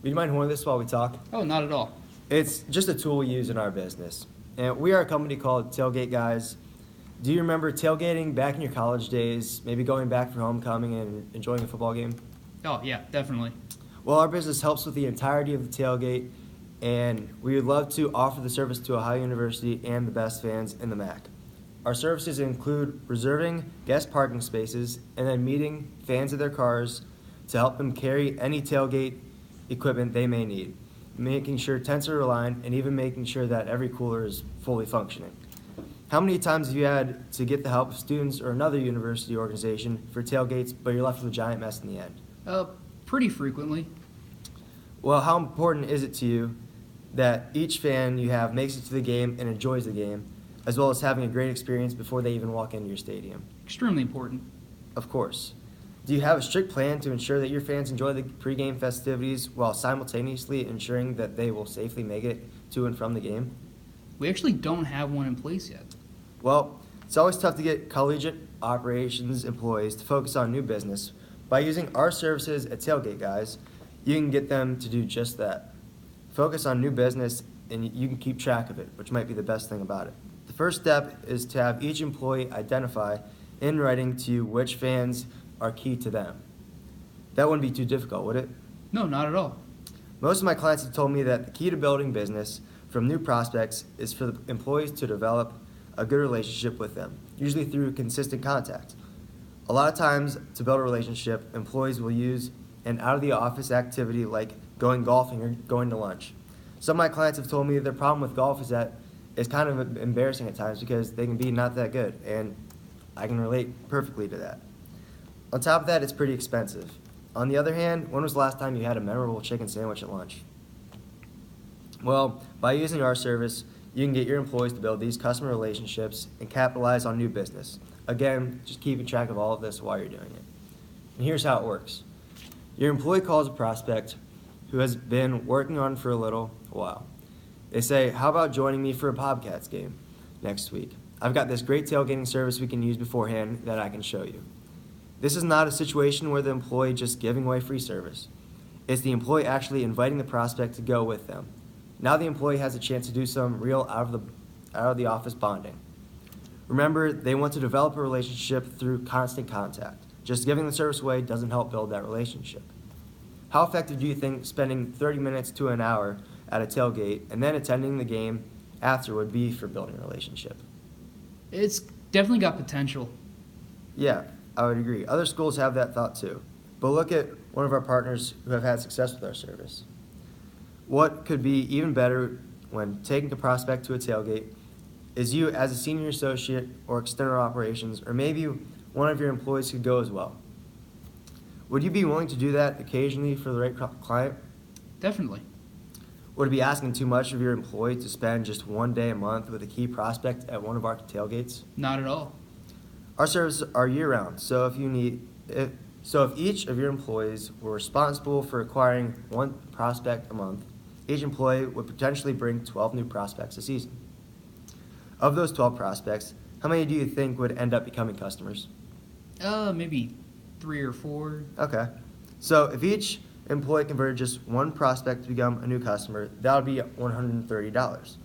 Would you mind holding this while we talk? Oh, not at all. It's just a tool we use in our business. And we are a company called Tailgate Guys. Do you remember tailgating back in your college days, maybe going back for homecoming and enjoying a football game? Oh, yeah, definitely. Well, our business helps with the entirety of the tailgate, and we would love to offer the service to Ohio University and the best fans in the MAC. Our services include reserving guest parking spaces and then meeting fans at their cars to help them carry any tailgate equipment they may need, making sure tents are aligned, and even making sure that every cooler is fully functioning. How many times have you had to get the help of students or another university organization for tailgates, but you're left with a giant mess in the end? Pretty frequently. Well, how important is it to you that each fan you have makes it to the game and enjoys the game, as well as having a great experience before they even walk into your stadium? Extremely important. Of course. Do you have a strict plan to ensure that your fans enjoy the pregame festivities while simultaneously ensuring that they will safely make it to and from the game? We actually don't have one in place yet. Well, it's always tough to get collegiate operations employees to focus on new business. By using our services at Tailgate Guys, you can get them to do just that. Focus on new business, and you can keep track of it, which might be the best thing about it. The first step is to have each employee identify in writing to you which fans are key to them. That wouldn't be too difficult, would it? No, not at all. Most of my clients have told me that the key to building business from new prospects is for the employees to develop a good relationship with them, usually through consistent contact. A lot of times, to build a relationship, employees will use an out-of-the-office activity like going golfing or going to lunch. Some of my clients have told me their problem with golf is that it's kind of embarrassing at times because they can be not that good, and I can relate perfectly to that. On top of that, it's pretty expensive. On the other hand, when was the last time you had a memorable chicken sandwich at lunch? Well, by using our service, you can get your employees to build these customer relationships and capitalize on new business. Again, just keeping track of all of this while you're doing it. And here's how it works. Your employee calls a prospect who has been working on for a little while. They say, how about joining me for a Bobcats game next week? I've got this great tailgating service we can use beforehand that I can show you. This is not a situation where the employee just giving away free service. It's the employee actually inviting the prospect to go with them. Now the employee has a chance to do some real out of the office bonding. Remember, they want to develop a relationship through constant contact. Just giving the service away doesn't help build that relationship. How effective do you think spending 30 minutes to an hour at a tailgate and then attending the game after would be for building a relationship? It's definitely got potential. Yeah, I would agree. Other schools have that thought too. But look at one of our partners who have had success with our service. What could be even better when taking a prospect to a tailgate is you as a senior associate or external operations, or maybe one of your employees could go as well. Would you be willing to do that occasionally for the right client? Definitely. Would it be asking too much of your employee to spend just one day a month with a key prospect at one of our tailgates? Not at all. Our services are year-round, so if each of your employees were responsible for acquiring one prospect a month, each employee would potentially bring 12 new prospects a season. Of those 12 prospects, how many do you think would end up becoming customers? Maybe 3 or 4. Okay. So if each employee converted just one prospect to become a new customer, that would be $130.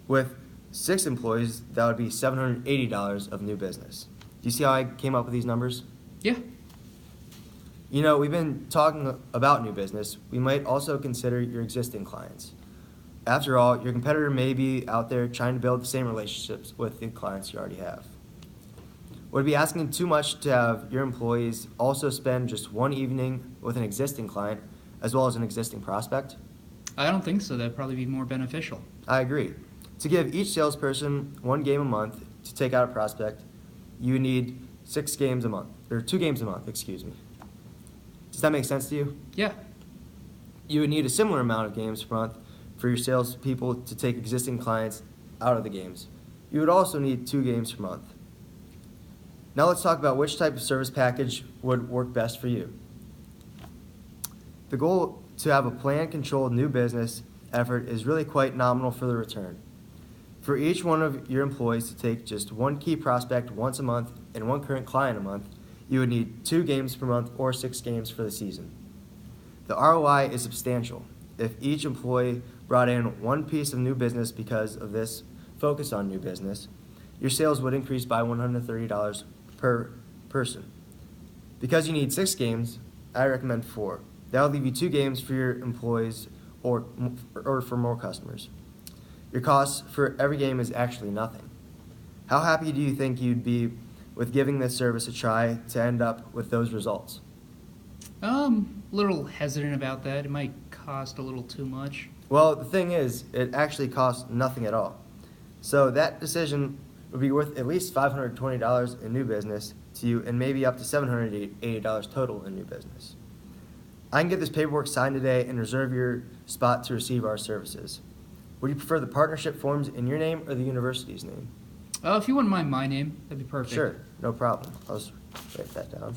With 6 employees, that would be $780 of new business. Do you see how I came up with these numbers? Yeah. You know, we've been talking about new business. We might also consider your existing clients. After all, your competitor may be out there trying to build the same relationships with the clients you already have. Would it be asking too much to have your employees also spend just one evening with an existing client as well as an existing prospect? I don't think so. That'd probably be more beneficial. I agree. To give each salesperson one game a month to take out a prospect, you need 6 games a month, or 2 games a month, excuse me. Does that make sense to you? Yeah. You would need a similar amount of games per month for your salespeople to take existing clients out of the games. You would also need 2 games per month. Now let's talk about which type of service package would work best for you. The goal to have a planned, controlled new business effort is really quite nominal for the return. For each one of your employees to take just one key prospect once a month and one current client a month, you would need 2 games per month or 6 games for the season. The ROI is substantial. If each employee brought in one piece of new business because of this focus on new business, your sales would increase by $130 per person. Because you need 6 games, I recommend 4. That'll leave you 2 games for your employees or for more customers. Your cost for every game is actually nothing. How happy do you think you'd be with giving this service a try to end up with those results? A little hesitant about that. It might cost a little too much. Well, the thing is, it actually costs nothing at all. So that decision would be worth at least $520 in new business to you and maybe up to $780 total in new business. I can get this paperwork signed today and reserve your spot to receive our services. Would you prefer the partnership forms in your name or the university's name? If you wouldn't mind my name, that'd be perfect. Sure, no problem. I'll just write that down.